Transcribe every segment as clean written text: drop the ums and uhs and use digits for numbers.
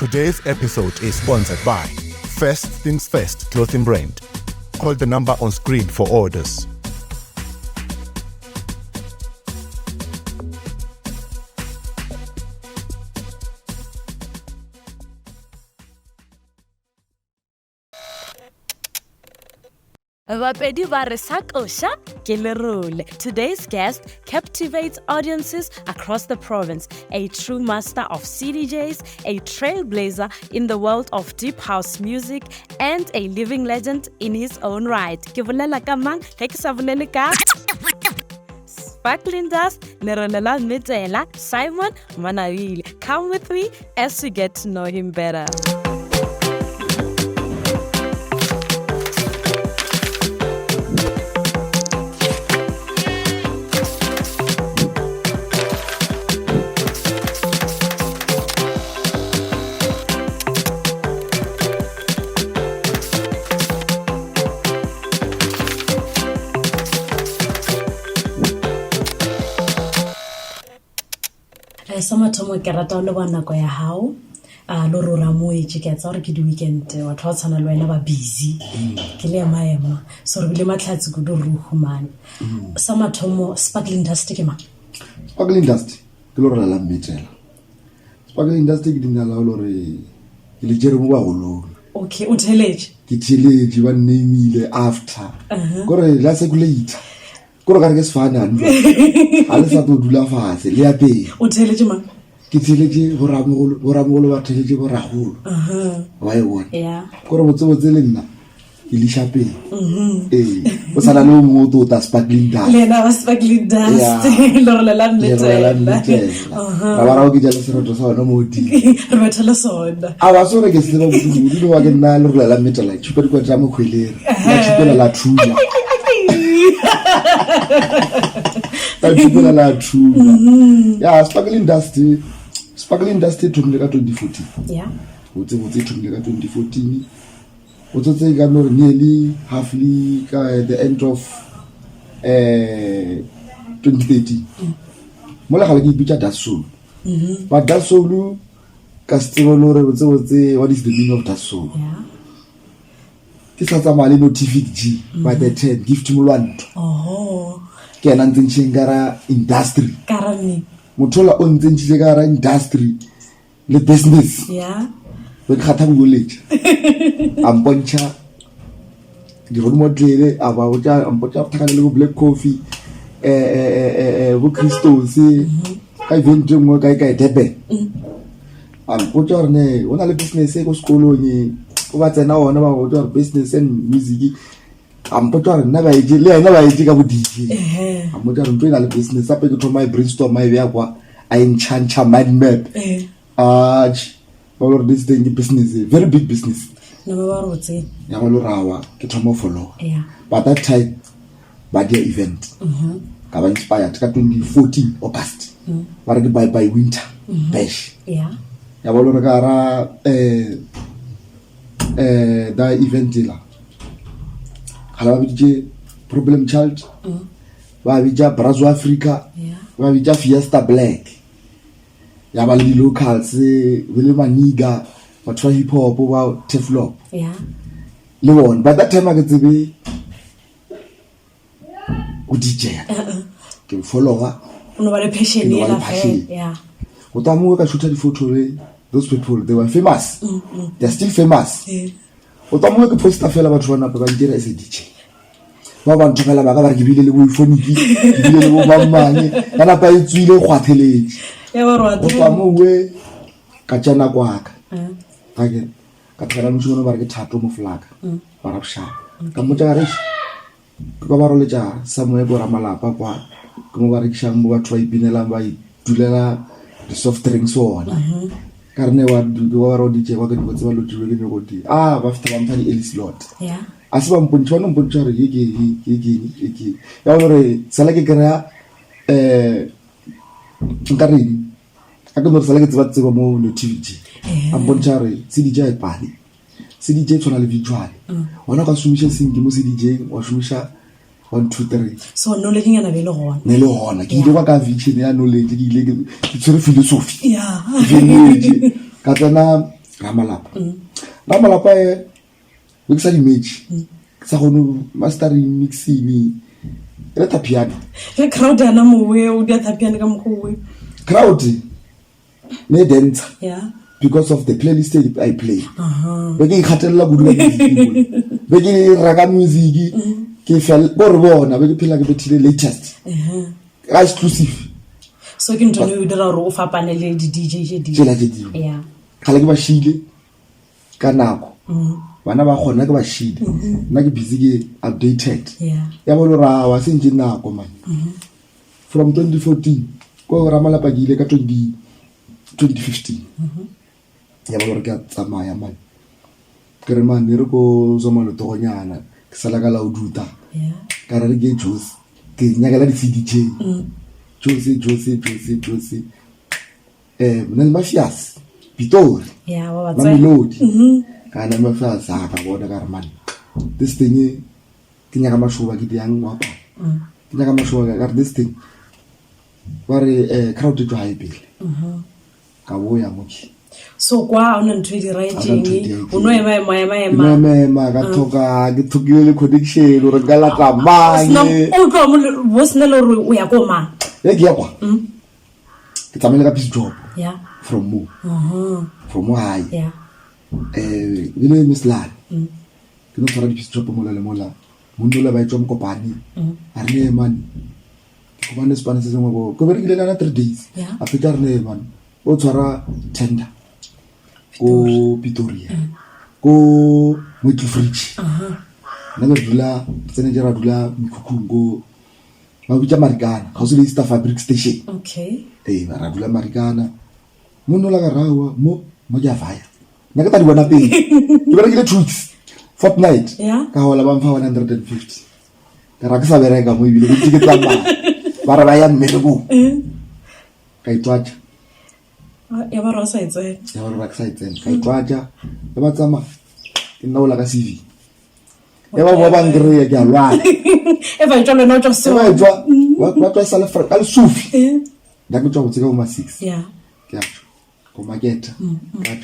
Today's episode is sponsored by First Things First Clothing Brand. Call the number on screen for orders. Today's guest captivates audiences across the province, a true master of CDJs, a trailblazer in the world of deep house music, and a living legend in his own right. Sparkling Dust, Nerolela Mitela, Simon Manawili. Come with me as we get to know him better. Sama thomo ke rata le bona go ya hao lo rora moetse ke tsa re ke di weekend wa tshwana le wena ba busy ke le maema so re bile matlhatsi go do ruhumane sama thomo Sparkling Dust ke ma Sparkling Dust ke lo rala mmetela Sparkling Dust ke dinala lo re ke le jere mo ba golong okay o theleje ke theleje ba nneimile after gore la se kulate gore ka re ke sefana nna a le sa to dula fase le ya pe o theleje man ke theleje go ramogolo ba theleje go ragolo wa e bona yeah gore botse le nna ke le shape o sana le mo to ta Sparkling Dust le na Sparkling Dust lo re la mmetela ra ba ra go jala seroto sa ona mo di re batla sona a wa sore ke se ba budi wa ke nna lo la mmetela chupa di kwa tsa mo khwelere la chupa la thuya la thuya ya Sparkling Dust thomile ka 2014 yeah botse thomile ka 2014 o tsotse ka no nearly halfly ka the end of 2013 mola ga le ke bitsa Dust Soul but Dust Soul ka stebo lo re botse what is the meaning of Dust Soul yeah ke sa tsamale no TVG by the 10 gift molwanto ke yana ntse chingara industry karami mothola o ntse chingara industry le business yeah we khatha college amponcha di role model aba o tja amponcha thakana le black coffee bo Christos ka event mo ka Durban amponcha ne ona le business e ko sekolong o ba tsena ona ba go twa business and music ampotwa nna ba ije le ena ba ije ka bo DJ ampotwa re ntwe na le business ape ke thoma brainstorm mai bya kwa a inchancha mind map all this thing business very big business no ba rotse ya go lorawa ke thoma follow yeah but that time ba dia event ka ba inspired ka 2014 August ba re ke by winter bash yeah ya ba lora ka ra da event la hala ba bitse problem child ba bitsa Brazil Africa ba bitsa Fiesta Black ya ba le locals le maniga ba try hip hop ba Teflop yeah le one by that time I get to be o DJ ke follower no ba le passion ya yeah o tamu ka shoot di photo le those people they were famous they're still famous o tamu ka poster fela batho bana ba dira as a DJ ba ba ntshela ba ka ba re ke bile le bo phone ke bile le bo mamane kana pa itswile kgwatheletse ya ba rwa o tamu we ka tsena kwa ka ke ka tsela motho ba re ke thato mo flaga ba ra bsha ka mo tsa re ka ba role tsa samwe bo ra malapa kwa ka mo ba re kshang mo batho ba ipinela ba itulela the soft drinks ona ka rene wa ro DJ wa ke di botse ba lo tshwele ke go di ba fita ba mphani Ellis Lot yeah asiba mpontsho no mpontsho re ke ya gore sala ke kra nkare a ke no sala ke tseba mo no TVG ampontsho re CDJ pali CDJ tsona le visual ona ka shumisha singi mo CDJ wa shumisha 1 2 3 so knowledge ngana be le gona ne le gona ke ile ka vision ya knowledge ke ile ke tsere philosophy yeah ka tsena Ramalapa we sa image sa go mastering mixing le tapiano le crowd ana mo we o dia tapiano ka mo we crowd ne dance yeah because of the playlist I play be ke ikhatella go dula be ke raga music ke fel go re bona be ke phela ke bethile latest exclusive so ke ntone o dira go fa panele di DJ yeah khala ke ba shile ka nako bana ba gona ke ba shile nna ke busy ke updated ya bo lora wa se nje nako man from 2014 ko Ramalapa ke ile ka 2015 ya bo lora ke tsamaya man ke re man re ko zoma lo togonyana ke sala ka la uduta ka re ke juice ke nyakela di CDJ juice nel mafias Pitori wa ba melodi kana mafias ka bona ka re man this thing ke nyaka mashoba ke diang wa pa ke nyaka mashoba ka this thing wa re crowd to high bill ka boya moki so kwa ona ntwe di writing uno ema ka thoka ke thokile le connection re gala ka manye o tlo mo bosna lo re o ya ko ma ke ya kwa ke tsamela ka peace job from mo from high ile mislan ke no tsara di peace job mo la mundo la ba itwa mkopani a re man ko bana Spanish se mo ko berekile na 3 days a feta re man o tsara tender ko Pretoria ko Motlefridge na go dula tsene jara dula Mekonko ba bitsa Marikana ga se le Easter Fabric Station ba dula Marikana mundo la ga rawa mo ja vaya na ka ta di bona pele ke berekile 2 weeks fortnight ka hola ba mfa 150 ka ra ke sa bereka mo ibile ke tiketsa ba ra ba ya mmereko ka itwacha ya ba rosa itse ka itwacha ba tsama ke nna ola ka CV ya ba ba ngre ya lwa e ba itwa no tso ba itwa wa twa sala fra ka sufi da ke tswa go tseka uma 6 ke a ko market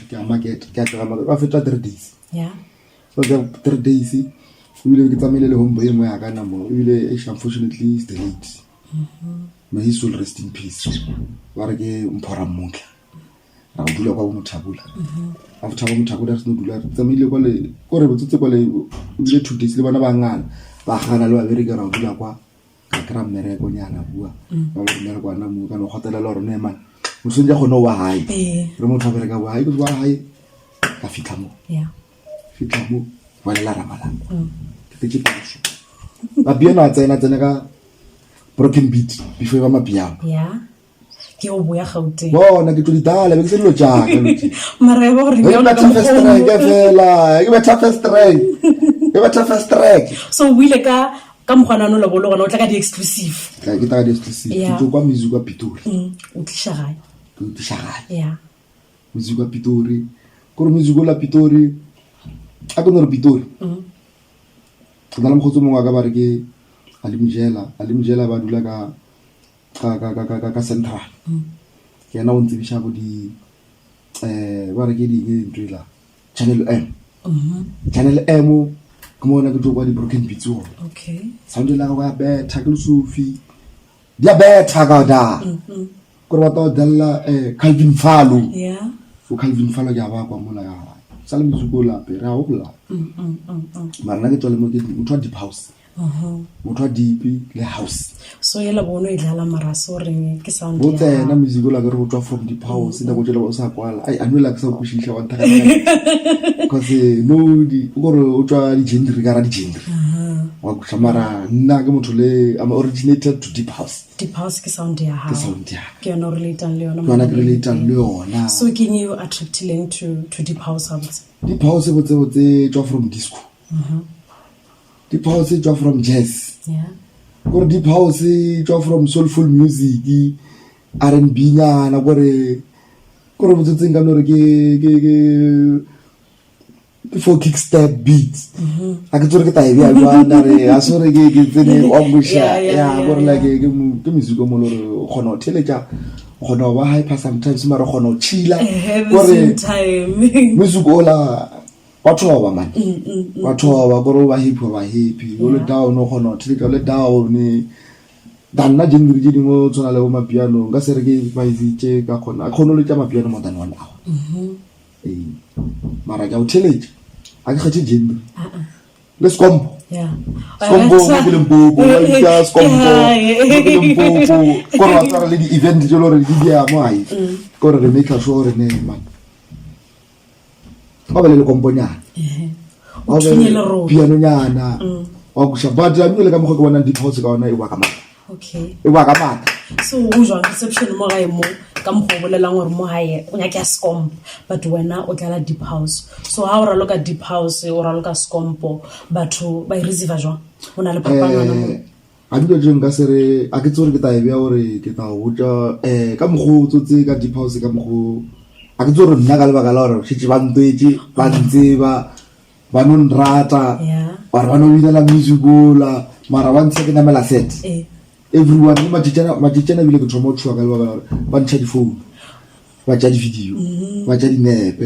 ka market ka tswa ba fetwa 3 days so the 3 days ile ke tsamile le hombo e mo ya kana mo ile unfortunately is delayed may his soul rest in peace wa re ke mphora mmoka ra go dula kwa Mothabula after Mothabula re dula tsamile kwa le ko re botsetse kwa le ile 2 days le bana ba ngana ba gana le ba bereka ra go dula kwa ka kra mmereko nyana bua ba re mmereko kwa na mo ka no gotela le rone man mo sonja go no wa hae re mo thabere ka wa hae go wa hae ka fitla mo wala la Ramalapa ke ke pasho ba piano a tsena ka broken beat before ba mapiano ke o boya gaute bona ke tlo ditala be ke se lo jaka lotsi mara e ba re ke ba first track so o ile ka mogwana no le bolo gona o tla ka di exclusive ke ta di exclusive ke tlo kwa music wa Pitori o tlisha gae music wa Pitori ko re music la Pitori a go no re Pitori tsana mo khotso mongwa ka ba re ke alimjela ba dula ka central ke na o ntse bisha go di ba re ke di ntwela channel M ko mona ke tlo kwa di broken beats o sound la go ya beta ke sufi dia beta ka da ko re ba dalla Calvin Falo o Calvin Falo ya ba kwa mola ya sala musico la pera o la mara na ke tsole mo ke motho wa deep house motho wa deep le house so yela bono idlala mara so re ke sound ya botse na musico la ke re go from deep house nda go tshela o sa kwala ai anwela ke sa go shisha wa ntaka because no di go re o tswa di genre ka ra di genre wa go tsamara nna ke motho le am originated to deep house ke sound ya ha ke no relate le yona so can you attracting to deep house deep house botse tswa from disco deep house tswa from jazz go deep house tswa from soulful music R&B nyana gore botse nga no re ke before kickstep beats a ke tsore ke ta e bia bana re a sore ke tsene o busha ya gore la ke music mo lo re gona o theletša gona ba hyper sometimes mara gona o chila Every time. musicola batho ba man batho ba go ba happy o le down o gona o tleka le down danna jengri di mo tsona le ma piano ka se re ke ba itse ka gona a khona le tsa ma piano mo than 1 hour mara ga o theletse a ke kgethe jengri let's come Skombo ke le mpopo ya skombo ke le mpopo ko ra tsara le di event tse lo re di dia mo ai ko re make sure ne man ba le komponyana o thunyele ro piano nyana wa ku shabata le ka mo go bona di pause ka ona e wa ka mata okay e wa ka mata so o jwa reception mo gae mo ka mo go bolelang gore mo hae o nya ke skompo but wena o tla deep house so ha o raloka deep house o raloka skompo batho ba receive jwa ona le phapano mo a dilo jeng ka sere a ke tsore ke ta e bya gore ke ta o tja ka mo go tsotse ka deep house ka mo go a ke tsore nna ka le baka la gore tshitse ba ntwetse ba ntseba ba non rata ba ba no bina la musicola mara ba ntse ke na mela set everyone ma tjena bile ke tsoma tswa ka le ba ntse di phone ba tja di video ba tja di nepe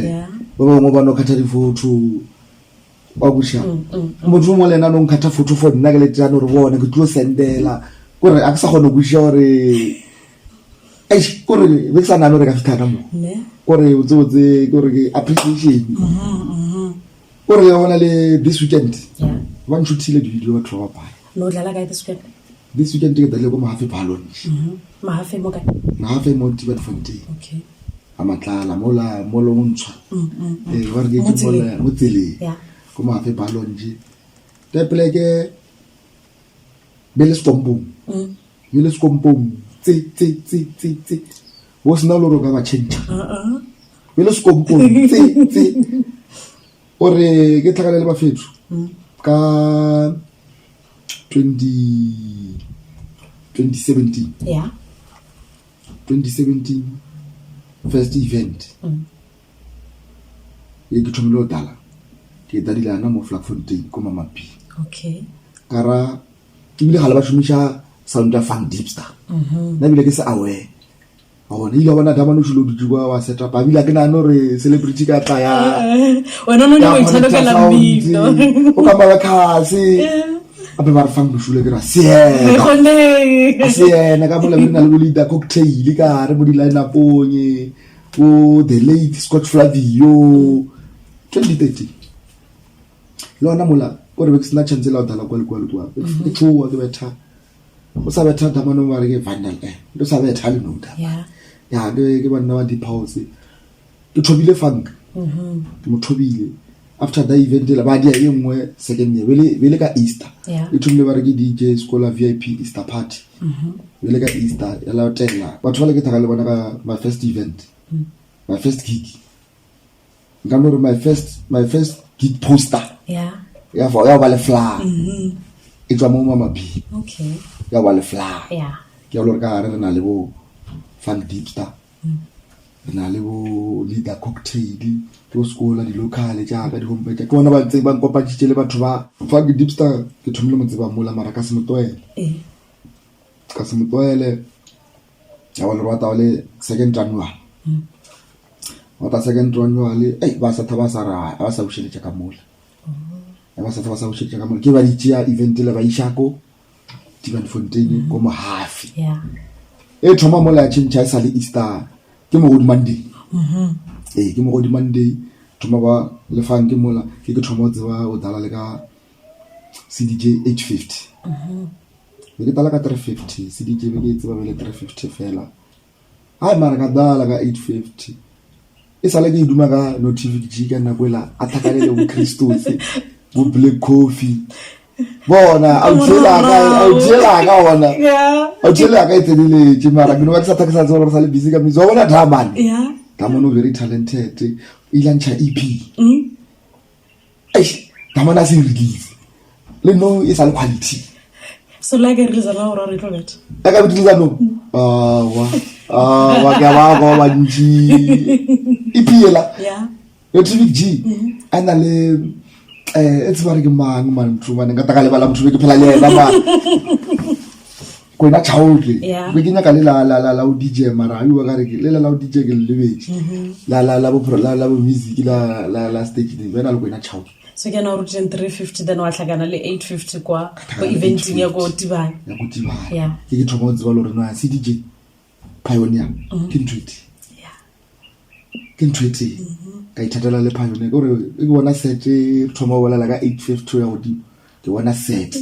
ba ba mo ba no khatha di photo ba busha motho mo lena no nkhatha photo for nna ke le tsana re bona ke tlo sendela gore a ke sa gone go busha gore gore be sa na re ka fitana mo gore o tsotse gore ke appreciation gore ona le this weekend one shoot le video batho ba ba no dlala ka this weekend ke dale go mahafe balon mahafe mo ka mahafe mo tiba fonte okay amatlala mola molo ntshwa wa re ke mola mo tsele go mahafe balon je tepeleke bele skompong tse wo sna lo ka ba change bele skompong tse ore ke tlhakale le ba fethu ka 2017 2017 first event ke thomelo dala ke dadilana mo Vlakfontein ko mamapi okay kara ke bile gala ba shumisha sound ya funk DeepStar na bile ke se aware bona ile bona dama no shilo ditjwa wa set up abile ke na no re celebrity ka tsaya wena no no ithalokela mbino o ka ba khasi abe ba fang bofule ke ra siena ka mola bina le bolida cocktail ka re bo di line up onye o the late Scott Flavio 2013 lona mola o re sna chance la dala kwa ke tšhoa ke betha o sa betha dama no mare ke vandal do sa betha le no da ya ke bana ba deep house ke thobile funk ke mo thobile after the event la ba dia engwe second year bele ka Easter e thomile ba re ke DJ scholar VIP Easter party bele ka Easter ya la tela batho ba le ke thaka le bona ka my first event my first gig ngamore my first gig poster ya ba le flower e tswa mo mama B okay ya ba le flower ke lo ka re na le bo funk DeepStar na le bo leader cocktail to skola di local jaaka di homepage ke bona ba ntse ba nkopatšitše le batho ba funk DeepStar ke thomile mo tseba mola mara ka se motwele ya ba le rata le second January wata second January ba sa thaba sa ra ba sa ushile ka mola ba sa thaba sa ushile ka mola ke ba di tšea event le ba ishako Tiban Fontaine ko mahafi e thoma mola tšintšha sa le Easter ke mo go di Monday ke mo go di Monday thoma ba le fang ke mola ke thoma tseba o dala le ka CDJ 850 ke dala ka 350 CDJ be ke tseba le 350 fela ai mara ka dala ka 850 e sala ke iduma ka notification ka na kwela atlhakalele go Christos go black coffee bona au tshela ka ona au tshela ka itselele ke mara ke no ba tsaka sa tsoro sa le busy ka mizo bona Draman Damano very talented ilancha EP Damana se release le no is a quality so like a reason now or it ka bitliza no wa ka ba go ba nji EP la yo TVG ana le it's very man mthu mane ngata ka le bala mthu ke phela le yena ba ko ina chaotle Yeah. go kenya ka la o DJ mara yo ga re ke la o DJ ke le betse la bo music la stage di bena le go ina chaotle so ke na o ruteng 350 then wa tlhakana le 850 kwa go eventing ya go tibana ya go tibana Yeah. ke thoma o tseba lo re no CDJ pioneer ke ntwiti ke ntwiti ka ithatela le pioneer gore e bona set e thoma o bolela ka 850 ya godimo ke bona set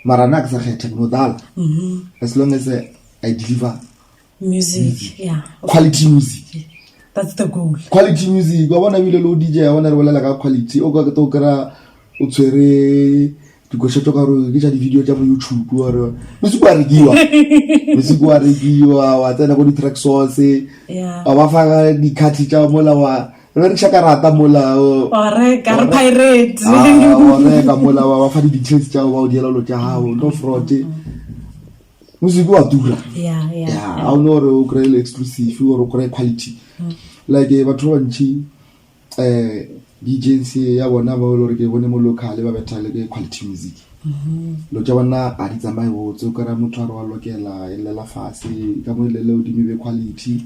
mara na ka sa kgetha no dala as long as I deliver music. Yeah, quality music. that's the goal. Quality music wa bona bile lo DJ wa bona re bolela ka quality o ka to kra o tswere dikoshe to ka ro ke ja di video tsa mo YouTube wa re music wa regiwa wa tsena go di track source Yeah. a ba fa di cut tsa mola wa re re shaka rata mola o Ore ka re pirate. ore ka mola wa fa di details tsa wa o diela lo tsa hao no fraud music wa dura Yeah. yeah I know o kry exclusive o kry quality like batho ba ntshi DJs ya bona ba lo re ke bone mo local ba betha le ke quality music lo tsa bona a di tsamaye go tso kara motho a re wa lokela e lela fase ka mo le o di be quality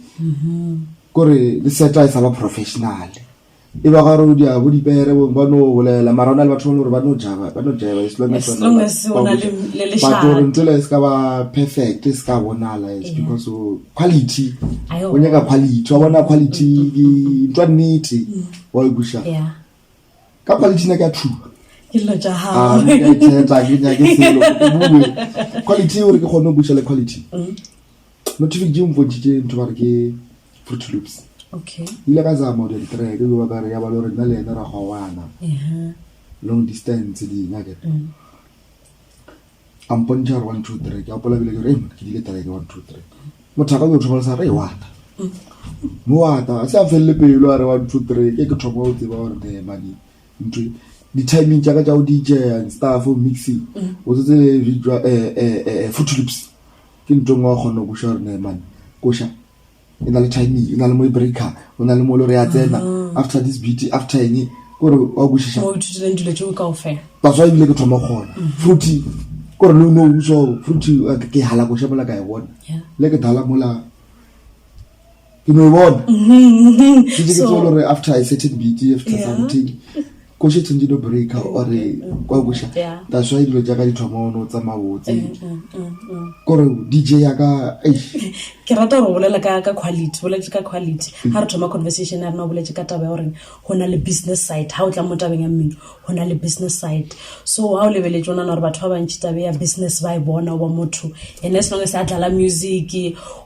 gore le seta e sa ba professional e ba ga ro dia bo di pere ba no bolela marana le batho ba no java as long as ona le but shot. until is ka ba perfect is ka bonala is because of quality Ayo. o nyaka quality wa bona quality ntwa nnete wa e busha Yeah. ka quality na ka true Ke lo ja ha. ke tsheta ke nya ke selo bue quality o re ke gone o busha le quality notific di mvo di ntwa ba re ke Fruit Loops Okay. ile ka zama o di track go ba re ya ba lo re nna le ena ra gwana Yeah. long distance di nya ke amponjar 1 2 3 ke apola bile ke re ke dile track 1 2 3 mothaka yo thoba sa re wata mo wata sa felle pelo a re 1 2 3 ke thoba o tseba gore the mani ntwe di timing tsa ka tsa o DJ and stuff o mixing o tsetse video Fruit Loops ke ntwe ngwa gona go share ne man go sha ina le timing ina le mo breaker ona le mo lo re ya tsena after this beat after any gore wa go shisha Mo ithutile ndile tšeo kaofela. ba tswa ile ke thoma gona Fruity gore no so Fruity ke hala go shebela ka e bona Yeah. le ke dala mola ke no bona ke ke tsolo re after a certain beat after something go she tshentse do breaker or kwa go sha Yeah. that's why dilo jaaka di thoma no tsa mabotse gore DJ ya ka Ke rata go bolela ka quality, bolela ka quality. Ha re thoma conversation ya rena o boletse ka taba ya gore go na le business side, ha o tla mo tabeng ya mmino go na le business side. So ha o lebeletse ona gore batho ba bantsi tabe ya business ba e bona o ba motho and as long as a dlala music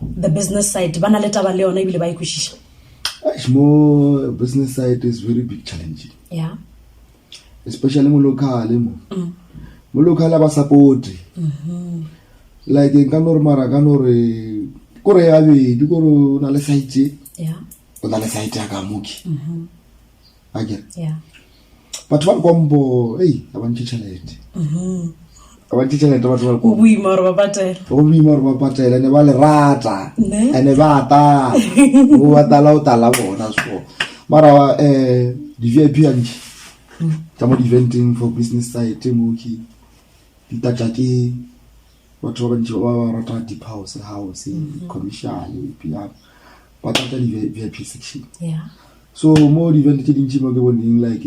the business side ba na le taba le yona e bile ba ikwishisha. more business side is very big challenge Yeah. especially mo local mo local ba support like nka no re mara ka no re kore ya be di go na le site Yeah. o na le site ya ka moki again Yeah. but ba kombo abantse chalete abantse chalete ba twa Go ko buima gore ba patela. go bima re ba patela ne ba le rata Ne? ene ba ta o batala o tala bona so mara di VIP anji tamo di venting for business side moki di tatake batho ba ntse ba rata deep house commercial PR ba tata di VIP section Yeah. so mo di event tse dintsi mo ke boneng like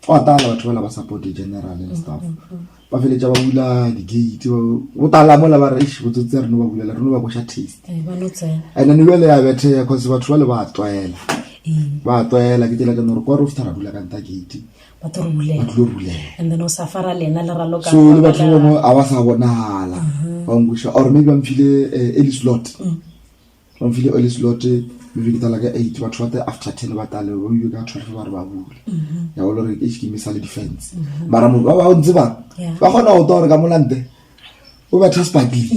o tala batho ba support general and stuff ba feletsa ba bula di gate o tala mo la ba re go tsotse re no ba bulela re no ba go sha taste Ba no tsena. and then le ya bethe cause batho ba le ba tlwaela ke tela ka no re kwa roof tara bula ka nta gate Ba tlo bulela. ba tlo bulela And then o safara lena le ralo ka. so le batho ba mo a ba sa bonahala ba ngusha or maybe ba mfile early slot ba mfile early slot maybe ke tala ka 8 batho ba after 10 ba tale ba you ka 12 ba re ba bula ya o le re ke ke misale defense mara mo ba o ntse ba gona o tore ka molante o ba sparkly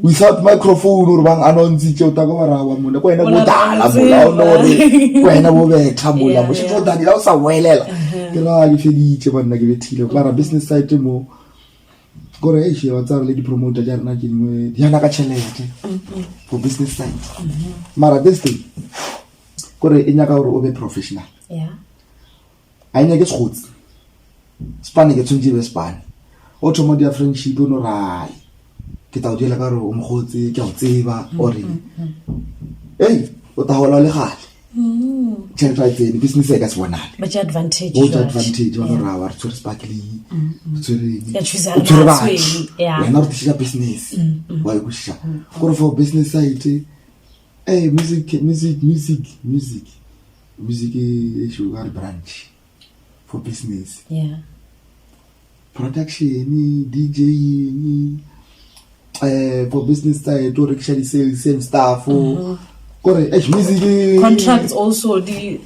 without microphone or bang announce tšeo ta go bara wa mona ko ena mo tala mola o no re ko ena bo betha mola mo se tla dira o sa welela ke ra ke feditse ba nna ke bethile bara business side mo gore e she wa tsara le di promoter ja rena ke dingwe di ana ka chelete for business side mara this thing gore e nyaka gore o be professional Yeah. a nya ke tshotse spane ke tshwntse be spane o thomo dia friendship no rai ke tla o diela ka re o mogotse ke a o tseba ore hey o ta hola le gale tšhelete a tsene business e ka se bonale but advantage wa no ra wa re tshwere sparkly ya choose o tshwere batho yeah wena re tisha business wa go shisha go re for business side music is sugar branch for business yeah production DJing for business side to actually sales and stuff kore music contracts also di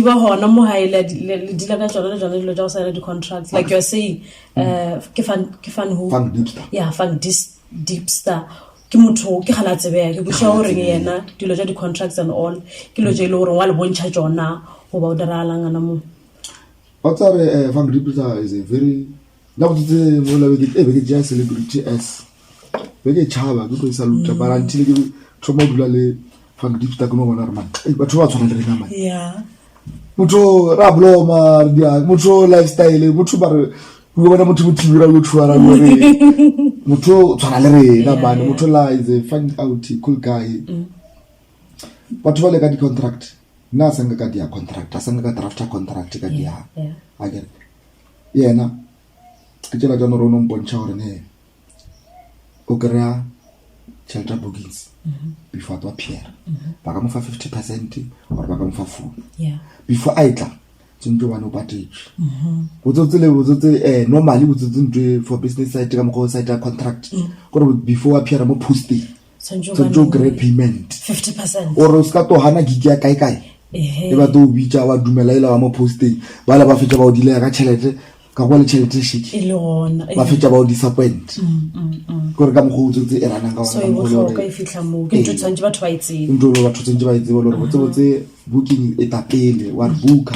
ba hona mo haile di la ka jona dilo ja o sign di contracts like you're saying ke fan who DeepStar yeah fan DeepStar ke motho ke gala tsebe ke busha o reng yena dilo ja di contracts and all ke lo je le gore wa le bontsha jona go ba o dirala ngana mo otsare fan DeepStar is a very now the mola with it every just celebrity as very chaba go sa luta bara until ke thoma dula le fan DeepStar go bona re man batho ba tshwana le rena man yeah motho ra bloma dia motho lifestyle motho ba re go bona motho botibira go tshwara gore motho tshwana le rena man motho la is a fun out cool guy batho ba le ka di contract na sanga ka dia contract sanga ka draft contract ka dia again yena ke tsela jana rono mpontsha gore ne o krea shelter bookings before to appear ba ka mo fa 50% or ba ka mo fa full before I tla tsinto bana o patage botsotse normally botsotse for business side ka mo side contract gore before appear mo posting tsinto great payment 50% or ska to hana gig ya kai e ba do bitsa wa dumela ila wa mo posting ba la ba fetsa ba o dile ka chelete ka go le chelete shiki ile ona ba fetsa ba o disappoint gore ka mo go tsotse e rana ka so e go ka e fitla mo ke tsotse batho ba itse ndo lo batho tsentse ba itse bo lo botse booking e tapele wa booka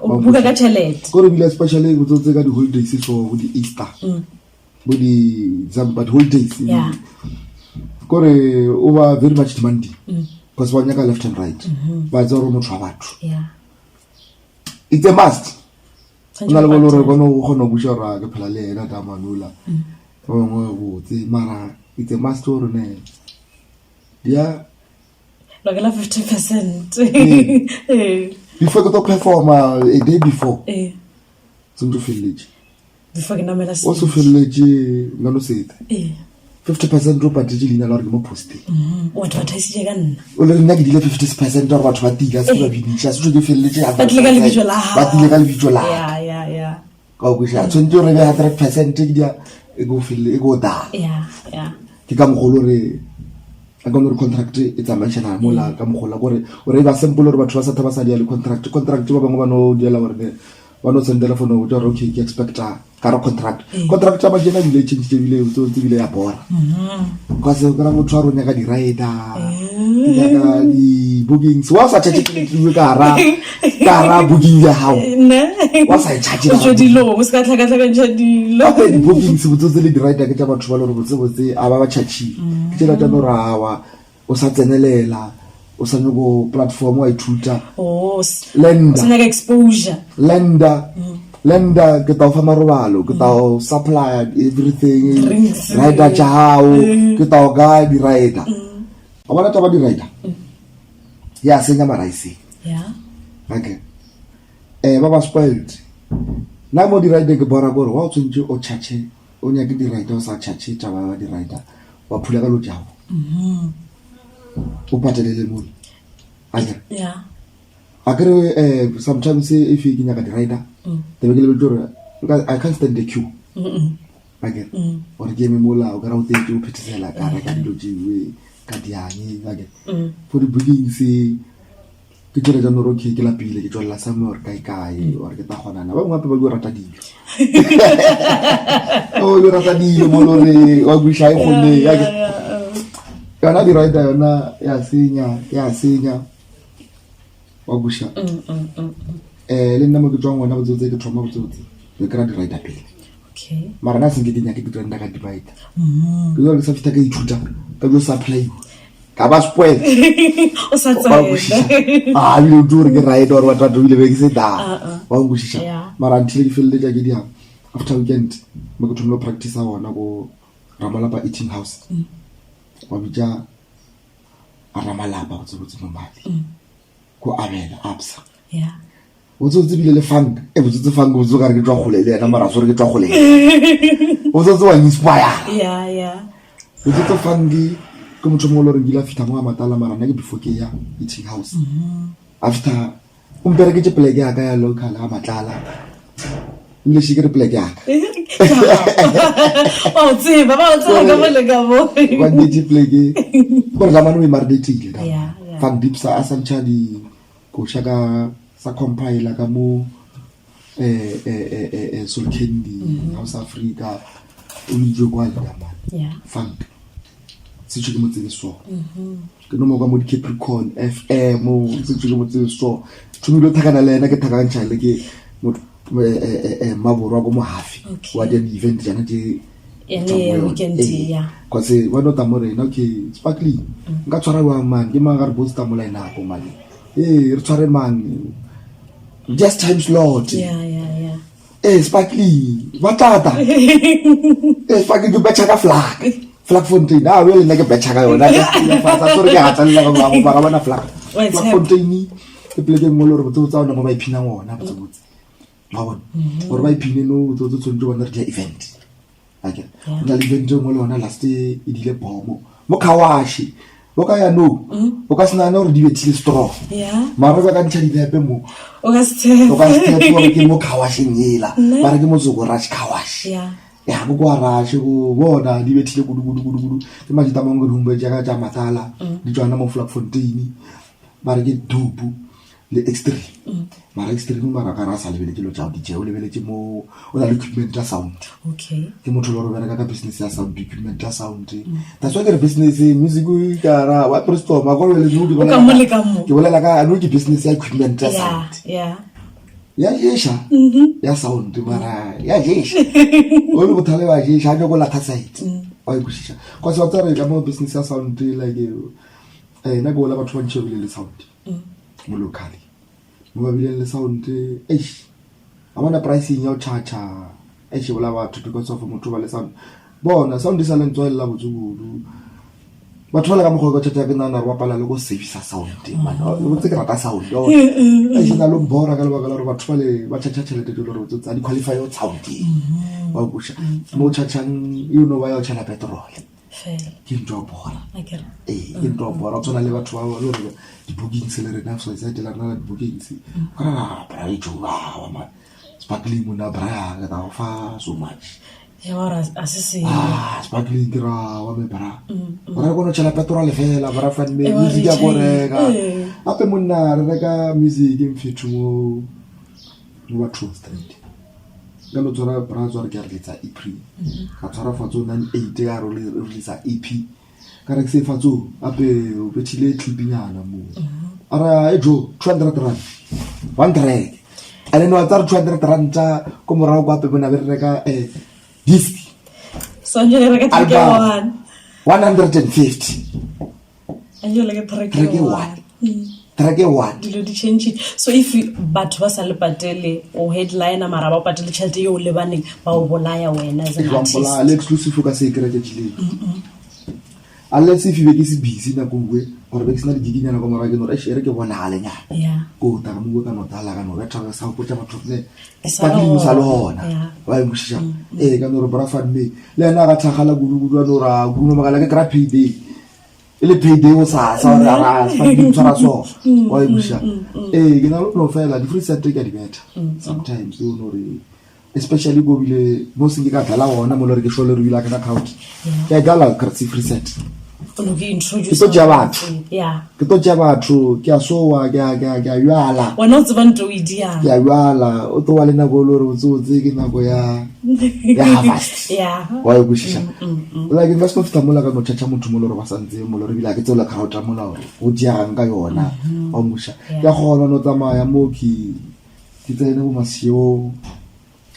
o booka ka chelete gore bile especially botse ka di holidays so go di Easter bo di but holidays gore over very much demanding because one ka left and right ba tsa ro motho wa batho it's a must ona le bolore bona go gona go shora ke phela le ena ta manula o ngwe go tse mara it's a must or ne yeah like 50% before go to perform a day before to village before ke namela also village ngalo sete 50% ro patije lina la re mo poste o advertise je kana o le nna ke dile 50% or batho ba tila se ba bidisha se go village ba tle ka le bitso la yeah ka go sha tsonto re be 100% ke dia e go feel e go da ke ka mogolo re a go no contract e tsamaišana mola ka mogola gore o re ba simple re batho ba sa thaba sa dia le contract ba bangwe ba no diela gore ba no sendela phone o tla okay ke expecta ka re contract ba jena di change bile o tsebile ya bora ka se ka mo tshwaro nya ka di rider ka di bookings wa sa tshetse ke ka ra booking ya hao wa sa tshetse o dilo o ska tlhaka ntsha dilo ka di bookings botse le di rider ke tsa batho ba le botse a ba tshetse ke tsela tsa no rawa o sa tsenelela o sa go platform wa ithuta lenda sana exposure lenda ke ta fa marobalo ke ta supply everything rider chao ke ta ga di rider a bona taba di rider ya senya maraisi okay ba ba spoiled na mo di rider ke bora gore wa tsentse o chache o nya ke di rider o sa chache taba di rider wa phula ka lo jao o patelele mo akere sometimes if you kinya ka di rider the begele be I can't stand the queue again or game mola o gara o tente o phetesela ka re ka dilo jiwe ka dianye again for the beginning se ke tsela ja no ro ke la pile ke tswela sa mo or kai or ke ta gona na ba ngwe ba go rata dilo o go rata dilo mo lo re wa go shai gone kana di rider yona ya senya wa busha le nna mo ke tswang wona botsotse ke thoma botsotse ke kra di rider pele okay mara na senge dinya ke di tswanda ka di rider ke go sa fita ka ithuta ka go supply ka ba spoil o sa tsaya le dur ke rider or what do le be ke se da wa go shisha mara until ke feel le ja ke dia after weekend mo ke thoma practice a wona go Ramalapa eating house wa bija Ramalapa o tsotse mo mali ko abela absa o tsotse bile le fang e botsotse fang o tsotse ka re ke tswa gole le ena mara sore ke tswa gole o tsotse wa inspire o tsotse fangi ko motho mo lore bila fita mo matala mara nna ke before ke ya eating house after umpere ke play ya ka ya local ha matlala le shi ke play ya ka o tseba ka mole ka mo wa di play ke go la mano e mardetile ka fang DeepStar asantsha di ko shaka sa compiler ka mo Soul Candy South Africa o di jo kwa la man fang se tshike mo tsene so ke no mo ka mo di Capricorn FM mo se tshike mo tsene so tumilo thakana le ena ke thakantsa le ke mo maboro go mo hafi wa the event jana je ene weekend kwa se wa no tamore no ke sparkly nka tshwara wa man ke ma ga re bosta mo line ako mali re tshware man just time slot sparkly wa tata sparkly ke betcha ka flag fontaine we le ke betcha ka yona ke fa tsore ke hatalla ka ba ba bana flag fontaine ke pleke mo lore botse tsa ona mo ba iphina ngona botse ba bona gore ba iphine no tso tsonto bona re event okay na event mo lona last e dile bomo mo kawashi o ka ya no o ka sina no re di betile straw mara ba ka ntšha di lepe mo o ka se gore ke mo kawashi ngela ba re ke mo zoko rush kawashi ya go kwa rush go bona di betile gudu ke majita mo ngwe humbe jaaka ja matala di tswana mo flag fontaine ba re ke dubu le extreme mara extreme mara ka rasa le bele ke lo tsa di jeo le bele ke mo o na le equipment ya sound ke motho lo robela ka business ya sound equipment ya sound that's why ke business music ka ra wa presto ma go le nudi ka mo le ka mo ke bolela ka anu ke business ya equipment ya sound ya yesha ya sound mara ya yesha o le bothale wa yesha go la site wa ikushisha kwa se wa tsare ka mo business ya sound like na go la batho ba ntshebile le sound mo locally mo ba bile le sound amana pricing ya chacha bola batho because of motho ba le sound bona sound is talent tswela botsugulu batho ba le ka mo go chacha ke nana re bapala le go service sound man o tse ka rata sound na lo bora ka le ba le batho ba le ba chacha tšhelete di lore tsa di qualify o sound wa busha mo chacha ba ya chela petrol ke ntwa bora ke ntwa bora tsona le batho ba le re di bookings le rena so isa tela na di bookings bra ijuwa wa ma sparkling mona bra ga fa so much ora asisi sparkling gra wa me bra ora go no chela petrol fela bra fan me music ya borega ape monna re reka music mfithu mo wa True Street ga lo tsora bra tsora ke re letsa EP ka tsara fatso 98 ga ro le release EP ka re se fatso ape o betile clipinyana mo ara ejo 200 rand 1 track ale no tsara 200 rand ko morao ba pe bona be reka disc so nje le reka track 150 anjo le track 1 track 1 dilo di change so if batho ba sa le patele o headline mara ba patele chelete yo le baneng ba o bolaya wena as an artist example le exclusive ka secret jile unless if you get busy na go we or be sina diginya na go mara ke no re shere ke bona hale nya go ta mo ka no tala ka no re tsa sa go tsa batho le ba di mo salona wa mushisha ka no re bra fan me le na ga thagala gudu no ra gudu magala ke graphic day ile payday o sa ra fa di tsara so wa mushisha ke na lo fela di free set ke di better sometimes you know especially go bile mo singi ka dala wona mo lore ke shole re bila ka account ke dala ka free set lo ke introduce to jabatho ke to jabatho ke asowa ke yala wona o tsebang to idia ya yala o to wale na go lore o tsotse ke nako ya harvest wa go shisha like invest of tamola ka no chacha motho mo lore ba santse mo lore bila ke tsola khaota mo la o diang ka yona o musha ya gona no tsamaya mo ki tsene mo masio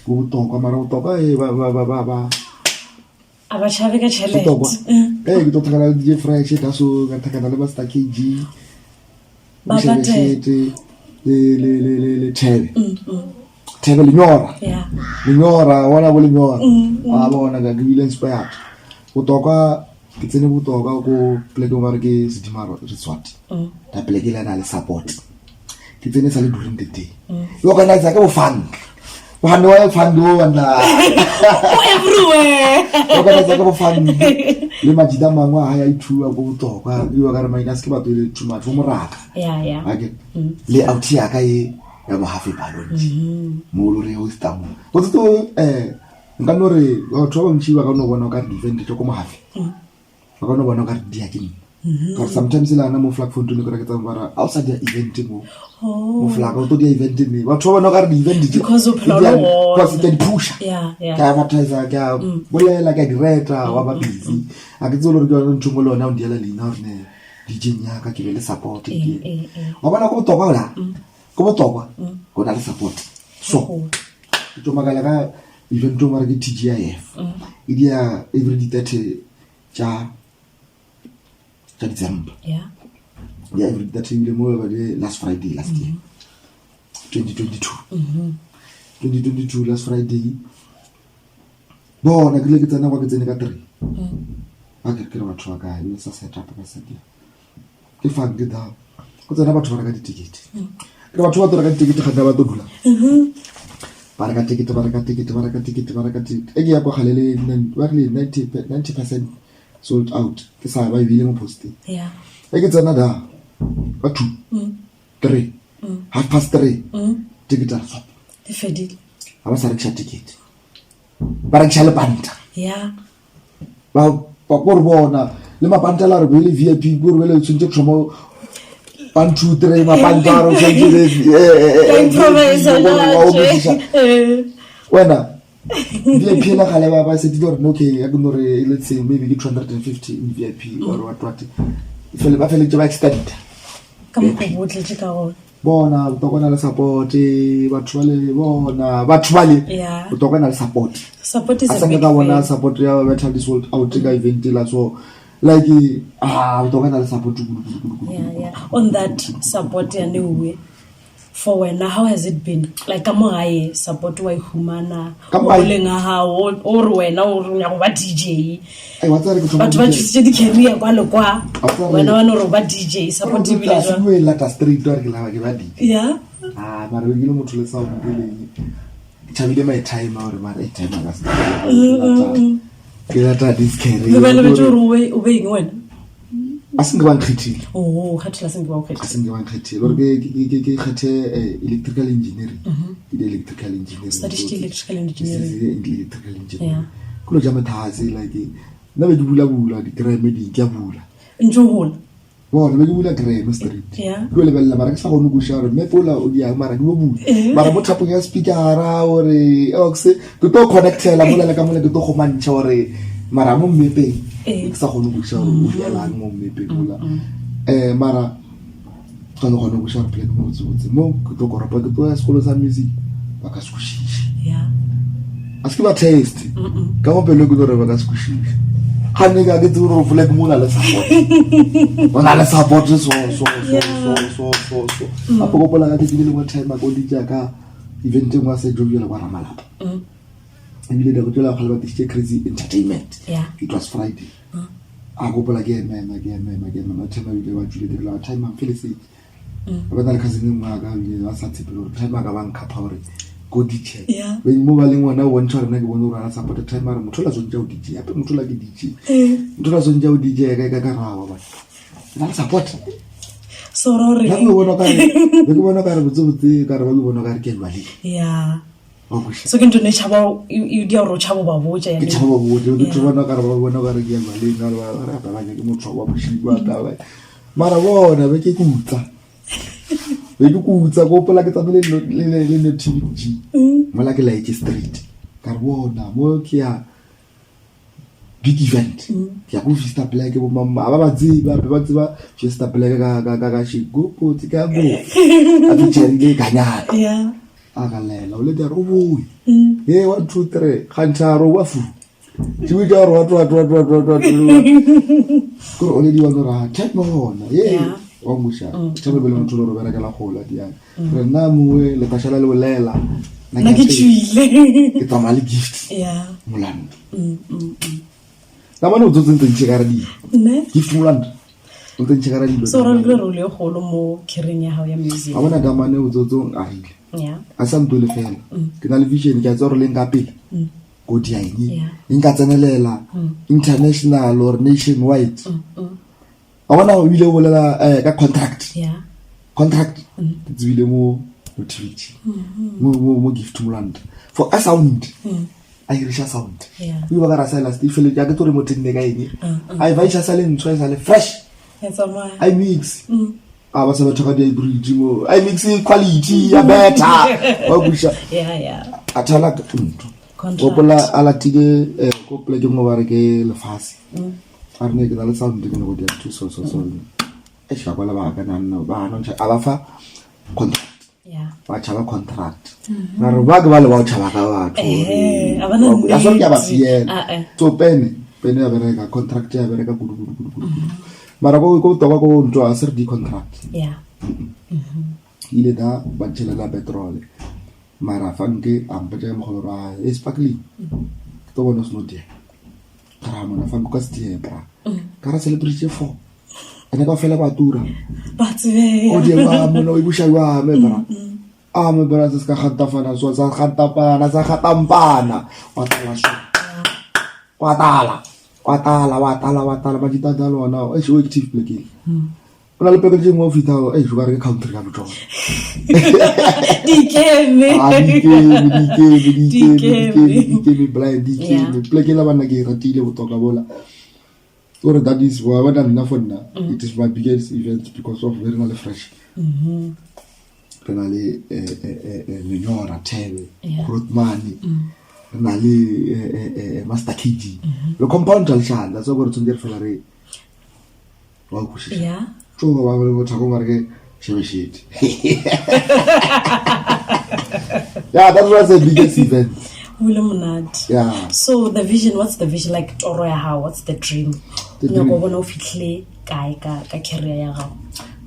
go toka mara o toka ba aba chave ka challenge ke to tsaka di fresh ta so ka thakana le basta kg ba tete le tebe le nyora wala bo le nyora a bona ga gile inspired botoka ke tsene botoka ko pleke ba re ke sedimaro resort ta pleke le na le support ke tsene sa le during the day yo kana tsa ka bo fun wa everywhere yo kana tsa ka bo fun le majida mangwa ha ya ithua go botoka yo ka re minus ke ba tole too much mo moraka yeah okay le out ya ka e ya mo happy balloon mo lo re ho stamo go tso nka no re go tshwa mtshi ba ka no bona ka event tso ko mo happy ba ka no bona ka dia ke because sometimes la na mo flag phone le ka ke tsamba outside the event mo flag o to dia event ni ba tshwa bona ka event because of because it can push yeah ka advertiser ka bolela ka director wa ba busy a ke tsolo re ke no ntshungo lona o diela lena re ne DJ nya ka ke le support ke wa bona go botokwa la go botokwa go na le support so ke tlo magala ka event o mara ke TGIF idia every 30 cha December yeah every 30 le mo ba le last Friday last year 2022 last Friday bona ke le ke tsena kwa ke tsene ka 3 ke re batho ba ka e sa set up ka sa dia ke fa ke da go tsena batho ba ka ditikete ke batho ba tlo ka ditikete ga ba tlo dula ba ka ticket e ke ya kwa galele 90% sold out ke sa ba bile mo posting yeah e ke tsena da ba 2 3 3:30 ticket a swap the fedile aba sa rekisha ticket ba rekisha le panta yeah ba go re bona le mapanta la re be le VIP go re le tshwntse tshomo 1 2 3 mapanta ro tshwntse wena VIP la gale ba se di re okay I go no re let's say maybe 250 in VIP or what fele ba fele ba extend ka mo go botle ka go bona o tokona le support batho ba le yeah o tokona le support is a big ka bona support ya ba tha this world out ka event la so like o tokona le support yeah on that support ya newe for when how has it been like ka mo hae support wa ihumana o lenga ha o re wena o re go ba DJ ai wa tsare ke tlo ba tshitse di career kwa le kwa wena wa no re ba DJ support e bile jwa we la ta street wa ke la ke ba di yeah mara we gile motho le sa o bile chabile my time or mara time ga se ke la ta this career le bele betho o be eng wena asinge ba nkhethile khathela sengi ba o khethe asinge ba nkhethile or ke khethe electrical engineering electrical engineering study electrical engineering yeah kulo jama thasi like na be bula di crime di ke bula njohola bona be bula crime street yeah go le bella mara ke sa gone go share me pola o dia mara ke bula mara mo thapong ya speaker ore ox ke to connectela mola ka mola ke to go mantsha ore mara mo mmepe ke sa gone go share o dia la mo mmepe mola mara kana gone go share plek mo tsotse mo ke to go rapa ke to ya sekolo sa music ba ka skushisha yeah aske ba taste ka mo pele go re ba ka skushisha khane ga ke tsoro fle ke mola le support bona le support so apo go pola ga ke dile mo time go di ka event ngwa se jovela kwa ramalapa ebile da go tlola ga le ba tshitse crazy entertainment it was Friday a go pola ke mema ma time ile ba jule de la time am feel safe ba na le cousin ngwa ga ile ba sa tsepelo time ga ba nka power go DJ when mo ba leng wona o ntshwara na ke bona o rana support time mara motho la zo ntja o DJ ape motho la ke DJ motho la zo ntja o DJ ka rawa ba na support sorore la go bona ka re botse ka re ba go bona ka re ke lwali yeah so ke ntone chaba you dia ro chaba ba boja ya ke chaba ba boja ke bona ka re ba bona ka re ke lwali na ba ba ke motho wa boshigwa ta ba mara bona be ke kutsa be ke kutsa go pola ke tsamile le TV mola ke like street ka bona mo ke ya big event ya go Vista Black bo mama ba tseba Vista Black ka shigo poti ka bo a tshenge kanya yeah agalela o le dia ro boy 1 2 3 khantaro wa fu tiwi ka ro wa ko o le di wa ra tap mo na wa musha tsabe bele motho ro bera ka la gola dia re na muwe le kashala le bolela na ke tswile ke tsamale gift yeah molano Namane o tsotse ntse ka radi. Ne? Gift Mulanda. O ntse ka radi. So re le role go lo mo career ya hao ya music. Abana damane o tsotse a hile. Yeah. A sa ntole fela. Ke na le vision ke a tsore leng ka pele. Go di aini. Yeah. Nka tsenelela international or nationwide. Abana o ile bolela ka contract. Yeah. Contract. Tsibile mo TV. Mo Gift Mulanda. For a sound. I hear sound. Yeah. We were sala still feel ya ke tore mo tenne ka eng. I va isha sale ntshwa sale fresh. It's a man. I mix. Aba se batho ka di bridge mo. I mix quality ya better. Wa busha. Yeah. Athala ka ntho. Contract. Opola ala tige ko pleke mo ba re ke lefase. Arne ke dala sound ke no go dia so. E sha kwa la ba ka nna ba no ntsha aba fa contract. Yeah. Ba chaba contract. Na re ba ke ba le ba chaba ka batho. Abana Ya so ke ba fiela. So pene ya bereka contract ya bereka kudu. Mara go toba go ntwa a ser di contract. Yeah. Ile da ba tshela la petrol. Mara fanke ampete mo go ra e sparkling. To bona sno dia. Kara mona fanko ka stie bra. Kara celebrate 4. Ene ka fela ba tura. Batswe. O dia ba mona o ibusha wa me bra. Me bra se ka khatafana so sa khatapana sa khatampana. Wa tala so. Wa tala ba dita dalo na e show active pleke. Ona le package mo fita e jo ba re country ka botho. Dikeme blind dikeme pleke la bana ke ratile botoka bola. Or that is why when I'm for now, it is my biggest event because of very well fresh. Penale Lenyora Tebe, Krotmani, Nali Master KG. The compound Jalshan, that's over to get for a yeah. So I will talk over again. Shit. Yeah, that was the biggest event. Yeah. So the vision, what's the vision like? What's the dream?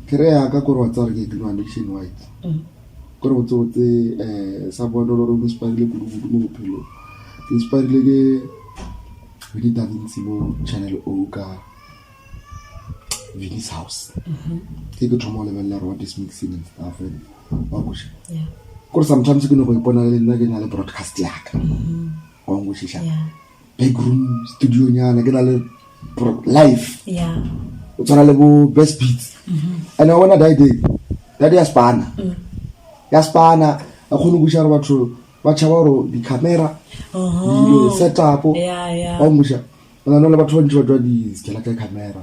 Career ka go rotsa re ke nationwide. Go re botse sa bona lo re inspire kudu mo bophelo. Inspire ke Vinny da Vinci mo channel o ka Vinny's house. Ke go thomo le bella what is mixing and stuff and wa busha. Yeah. Go sometimes ke no go ipona le nna ke na le broadcast ya ka. Wa ngushisha. Yeah. Big room studio nyana ke na le live. Yeah. It's on a level best beats. And I wanna die day. That is Spana. Yaspana, a Hunubushar Wachawaro, the camera, the setup. Yeah. Omusha. And I know about 20 is Kelaka camera.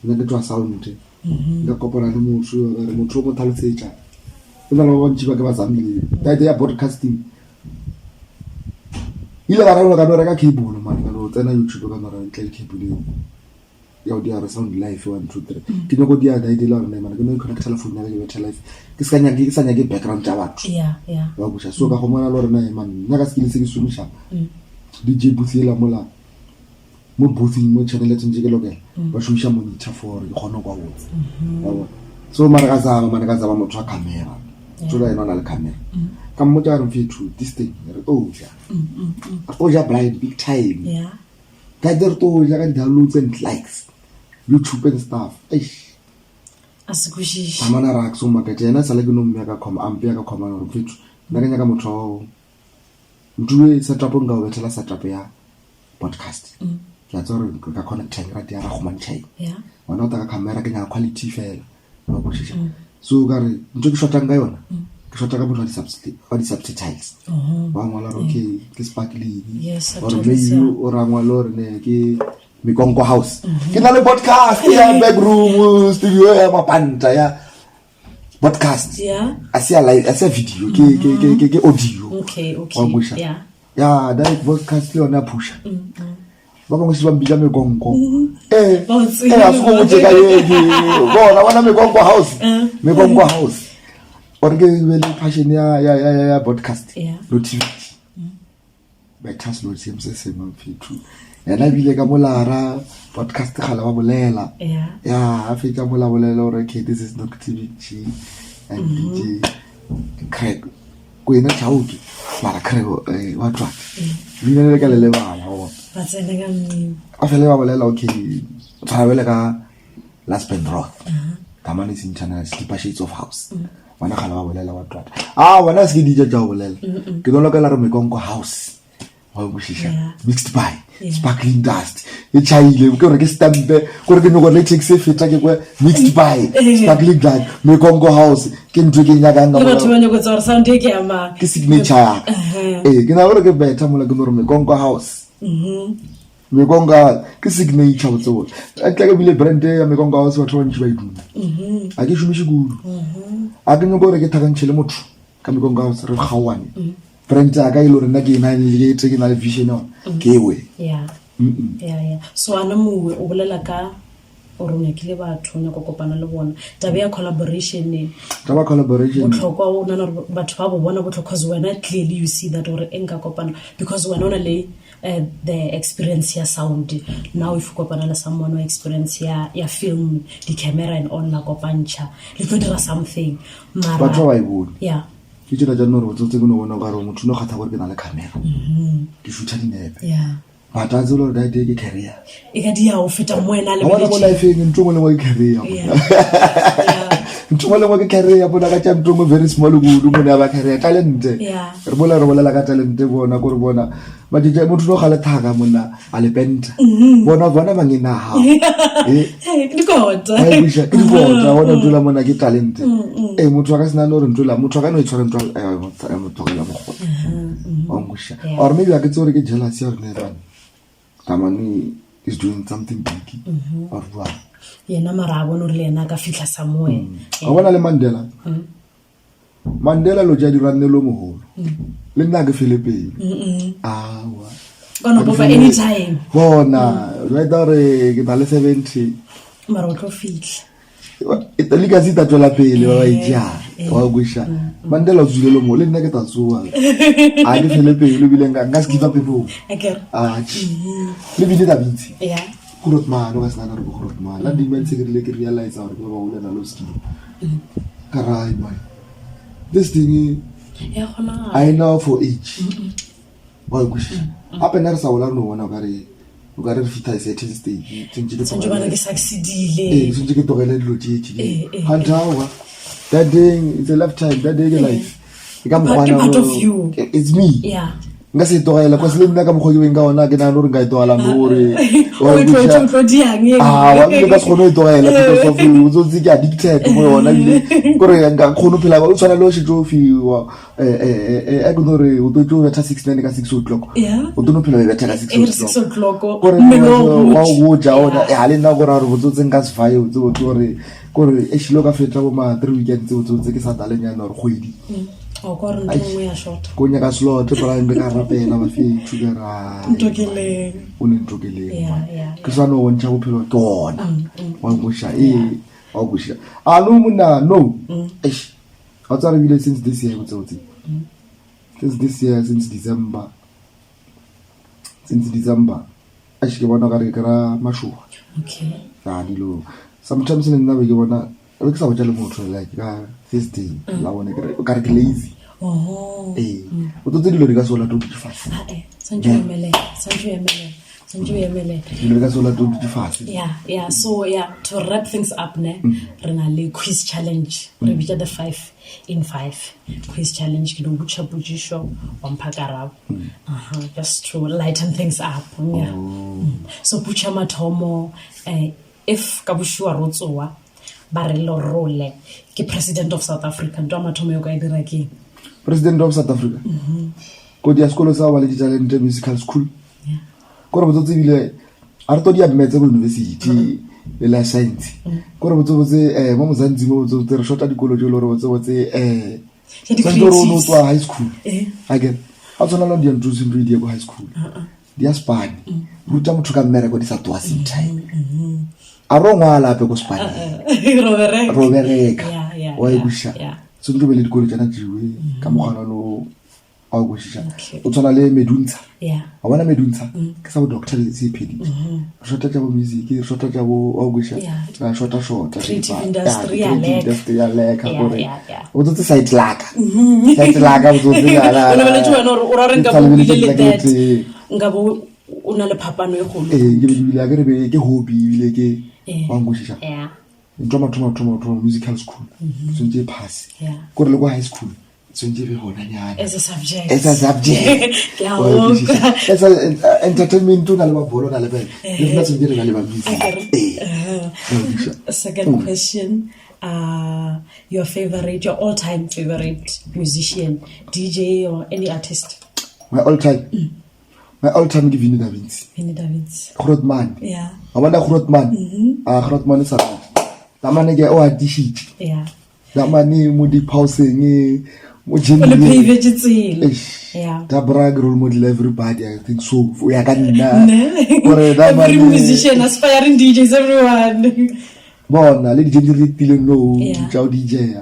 Then it was sound. The couple and the Mutumo Talsecha. And I want Chibagazami. That they are broadcasting. You are a cable, man. Then I YouTube and cable. Dia re sound live 1 2 3 ke no go dia da idela re nema ke no connect telephone ya ke bethe live ke sanya ke background ja batho yeah wa busha so ka go mona lo re na man nna ka skill se ke sumisha DJ Buthila mola mo boothing mo channel tse ke lokela ba sumisha monitor for ke gona kwa botse so mara ka zaba motho wa camera so la ena na le camera ka mo tla re fitu this thing re to ja blind big time yeah ka der to ja ka downloads and likes YouTube and stuff. Asikushi. Amana ra so makete na sala ke no mme ka khoma ampe ka khoma no fitu. Na ke nya ka motho. Ntwe setup nga o betela setup ya podcast. Ke tsore ka connect ra dia ra khoma ntshai. Yeah. Wana ta ka camera ke nya quality fela. Wa go shisha. So ka re ntwe ke shota nga yona. Ke shota ka motho di subtitles. Wa ngwala ro ke sparkling. Yes. Or maybe o ra ngwala re ne ke Mekonko house. Kita le podcast ya back room studio ya mapanta ya podcast. Yeah. Asia live, asia video ke audio. Okay. Yeah. Yeah, that podcast le ona pusha. Ba bangwe se ba mbila Mekonko. Afuko mo tseka yeke. Bona wana Mekonko house. Or ke le passion ya podcast. Yeah. Lo TV. Ba task lo se mfitu. Yana bile ka molara podcast khala ba bolela a feta mola bolela ore okay this is not activity and DJ Craig go ina chauki mara Craig wa twa bina le ka le bana a fele ba bolela okay tshwarabele ka last band roth tamane is international Deeper Shades of House bana khala ba bolela wa twata wana se ke DJ ja bolela ke no lokela re Mekonko house wa bushisha mixed by sparkling dust e chaile ke re ke stampe gore ke no go le taxi feta ke kwa mixed by sparkling dust Mekonko house ke ntwe ke nya ganga le batho ba nyoko tsara sound ke ya ma ke signature ke na gore ke beta mola ke no re Mekonko house Mekonko ke signature botso a tla ke bile brand ya Mekonko house batho ba ntse ba iduma a ke shumishe kudu a ke nyoko re ke thakantshele motho ka Mekonko house re gawane brand ya ka ile re nna ke na le ke na le vision ke we yeah so ana muwe o bolela ka o rona ke le batho nya go kopana le bona tabe ya collaboration botlhokwa o nana batho ba bo bona botlhokwa because when I clearly you see that or enga kopana because when ona le the experience ya sound now if kopana le someone who experience ya film the camera and on la kopancha le go dira something mara batho ba ibona yeah ke tšela ja nno re botsotse ke no bona ga re motho no kgatha gore ke na le camera ke shoota dinepe but a tsolo da ke career e ka dia o feta moena le bona mo life ntlo mo le mo career ntlo mo le mo career bona ka tšamtlo mo very small go mo ne ba career talent re bola la ka talent bona gore bona ba di motho no ga le thaka monna a le penta bona ba ngina ha ke dikota ai bisha ke dikota bona dula mona ke talent motho wa ka sina no re ntlola motho ka no itshwara ntlo motho ka la mo go ngusha or maybe a ke tsore ke jealous ya rena bana tamani is doing something big or what yena mara bona re lena ka fitla somewhere a bona le Mandela lo ja di ranelo moholo le nna ke Philippine awa gonna go for any time bona whether ke ba le 70 mara o tlo fitla e tla ka sita tswela pele ba ija wa gusha Mandela o zule lo mo le nna ke tatsoa a ke Philippine le bile nga se give up people le Vinny da Vinci kurotman o ka sna re kurotman la dimense ke le ke realize gore ba ba ulela lo ski karai mai this thing I know for each wa gusha apa na re sa ola no bona o ka re fita e certain stage tshwanetse bana ke succeedile tshwanetse ke togela dilo tšetši hantawa that day it's a lifetime that day life it's me nga se togela kwa se le nna ka mogodi weng ka ona ke na no re nga itogela more o tlo diang wa ke ka se kgone itogela because of you so ke addicted mo yona ile gore nga kgone phela ba o tshwana lo shitlo fiwa a go no re o to tlo beta 6:09 ka 6 o'clock o to no phela beta ka 6 o'clock gore wa go ja ona ya le nna gore re botsotse nka se fayo o tso gore e shilo ka feta bo ma 3 weekends o tso ke sa dalenya no re kgwedi o gore ntwe ya short go nya ka slot para mbe ka rapela ba fi tugera ntokele ke sa no wontsha bophelo tona wa ngosha wa ngosha no mona no a tsara bile since this year since December a shi ke bona ka re kra mashuwa dilo sometimes nna be ke bona o ke sa botsa le motho like ka Thursday la one ka re lazy o to dilo di ka sola to di fast sanjo emele dilo ka sola to di fast so to wrap things up rena le quiz challenge re bitsa the 5 in 5 quiz challenge ke do butcha bujisho wa mphakarabo just to lighten things up so butcha mathomo if ka bushwa rotsoa ba re lo role ke president of South Africa ntwa mathomo yo ka dira ke president of South Africa ko dia skolo sa ba le talent musical school ko re botsotse bile a re to dia metse go university le la science ko re botsotse mo Mozanzi mo botsotse re shota dikolo jo le re botsotse santoro no tswa high school again a tsona lo dia ntse ntse dia go high school dia Spain ruta motho ka mmere go di sa twa same time a rongwala pe go Spain robereka wa igusha so ntlo be le dikolo tsana jiwe ka mogana lo a go shisha o tsona le meduntsha a bona meduntsha ke sa bo doctor le CPD shota tsa bo music shota tsa bo a go shisha shota creative industry ya leka gore o totse site laka o totse o le tshwana o ra re nka bo ile le that ngabo o na le phapano e golo ke bile ke hobby bile ke wangoshisha yeah toma musical school so nje pass go re le go high school so nje be hona nyana as a subject ke a as a entertainment na le ba bolo na le bele le fna nje re na le ba music second question your all-time favorite musician, DJ or any artist? My all-time ke Vinny da Vinci. Vinny da Vinci. Grootman. Yeah. Abanda Grootman. Grootman is a tamane ke o adishit. Yeah. Tamane mo di pausing mo jeni. Le pay vegetable. Yeah. Da brag role model everybody, I think so. We are gonna. Every musician aspiring DJs everyone. Bona le DJ di tile no ciao DJ ya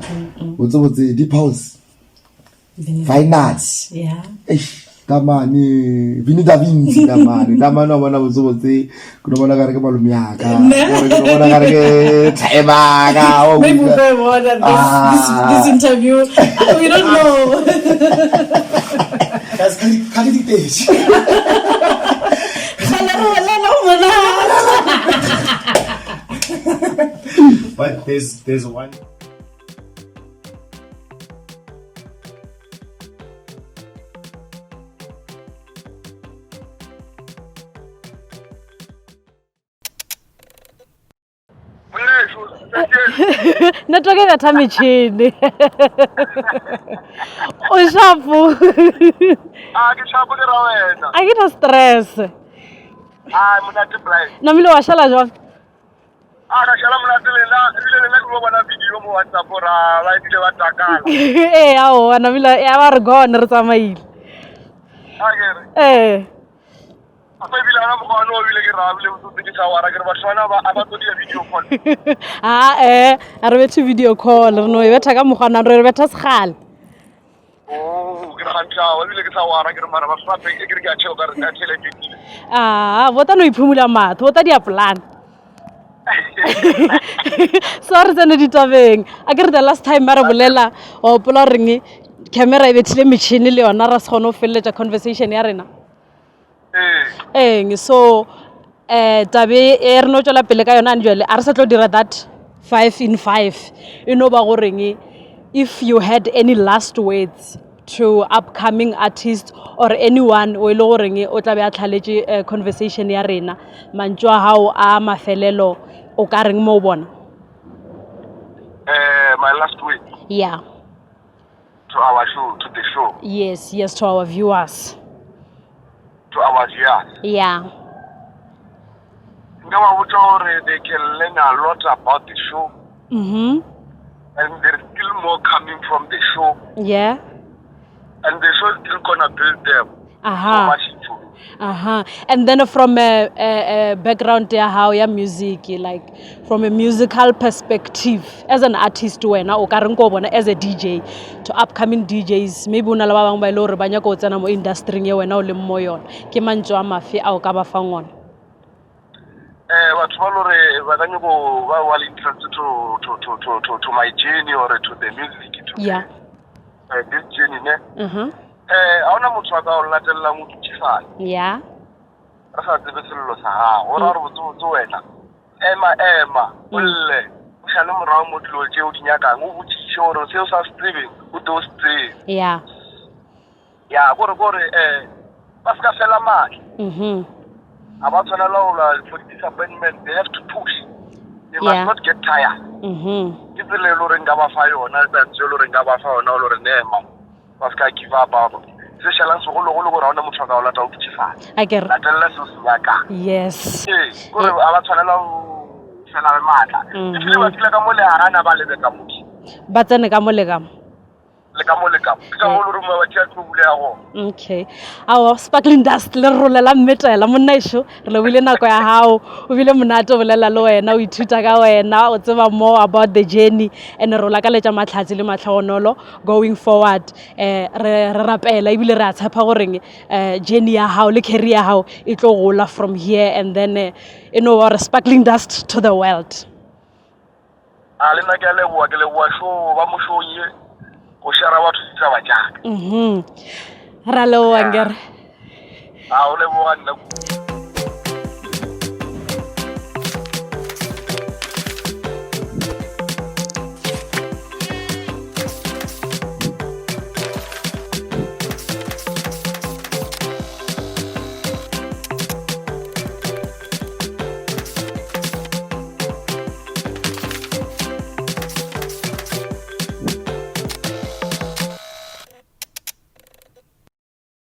botse deep house finance tamani Vinny da Vinci tamani wa bona botse kuno bona ka re ke malumi yaka gore ke bona ka re ke tseba ka maybe we more than this interview we don't know guys can you teach But there's one. Network e betha metšhini o shapo ke shapo ke ra wena a ke na stress monate blind namile wa shala jwang ka shala monate lena ebile lena ke go bona video mo WhatsApp ra ba ile ba takala ao namile ya ba re gone re tsamaile apa ebile ana mo gone o bile ke ra bile o ke tsawara ke re ba shona ba to di video call a re bethe video call re no e betha ka mogana re betha segale ke re gantla wa bile ke tsawara ke re mara ba swa ke ke a tshela ka re tshele ke bota no iphumula matho bota dia plan sorry tsene ditabeng a ke re the last time mara bolela o pola reng camera e bethile metšhini le yona ra se gone o feleletša conversation ya rena so tabe e re no tšwela pele ka yona njwele a re sa tlo dira that 5 in 5 e no ba goreng if you had any last words to upcoming artists or anyone o ile goreng o tla be a tlhaletše conversation ya rena mantšo a hao a mafelelo o ka reng mo bona my last word yeah to our show, to the show. Yes, to our viewers. To our viewers. Yeah. They can learn a lot about the show. And there's still more coming from the show. Yeah. And the show is still gonna build them. So much into and then from a background there how your music like from a musical perspective as an artist wena o ka reng go bona as a DJ to upcoming DJs maybe una la ba bang ba ile gore ba nya go tsena mo industry ye wena o le mo yona ke mantso a mafe a o ka ba fa ngona batho ba lore ba ka nyego ba wa interested to my journey or to the music this journey ne aona motho a ka o latella mo tsifana re sa tsebe sello sa gago o ra re botse wena ema olle o shale morao mo dilo tšeo di nyakang o botsitše gore seo sa streaming o do stream gore ba se ka fela maatla ga ba tshwanela ola for disappointment they have to push they must not get tired ke tsela e le gore nka ba fa yona tsantse e le gore nka ba fa yona o le gore neema ba se ka give up se shalang segologolo gore ga ona motho a ka o lata o dutšefala latelela seo se nyakang gore a ba tshwanela o fela maatla efile ba tlile ka mo legana ba lebe ka motho ba tsene ka mo legamo okay our sparkling dust le rolela mmetela monna isho re le bile nako ya hao o bile monate o bolela le wena o ithuta ka wena o tseba more about the journey and re rola ka letša matlhatsi le matlhaonolo going forward re rapela e bile re a tshepa goreng journey ya hao le career ya hao e tlo gola from here and then you know our sparkling dust to the world le nna ke leboa show ba mo showye o shara batho ditaba jaka ra lo wangere o leboa nna